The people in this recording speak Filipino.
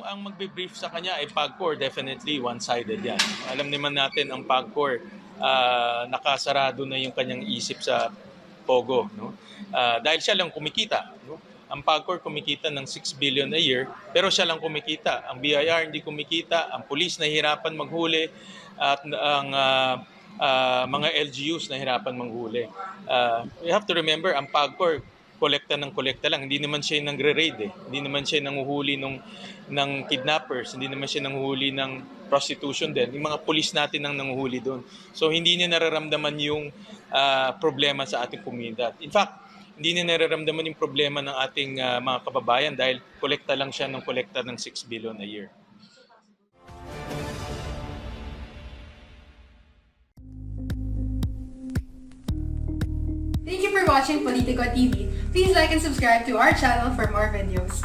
ang magbe-brief sa kanya ay PAGCOR, definitely one-sided yan. Alam naman natin ang PAGCOR, nakasarado na yung kanyang isip sa Pogo. No? Dahil siya lang kumikita. No? Ang PAGCOR kumikita ng 6 billion a year, pero siya lang kumikita. Ang BIR hindi kumikita, ang pulis nahihirapan maghuli, at ang mga LGUs nahihirapan manghuli. You have to remember, ang PAGCOR, kolekta ng kolekta lang. Hindi naman siya nagre-raid eh. Hindi naman siya nanguhuli ng kidnappers. Hindi naman siya nanguhuli ng prostitution din. Yung mga pulis natin ang nanguhuli doon. So hindi niya nararamdaman yung problema sa ating komunidad. In fact, hindi niya nararamdaman yung problema ng ating mga kababayan dahil kolekta lang siya ng kolekta ng 6 billion a year. Thank you for watching Politico TV. Please like and subscribe to our channel for more videos.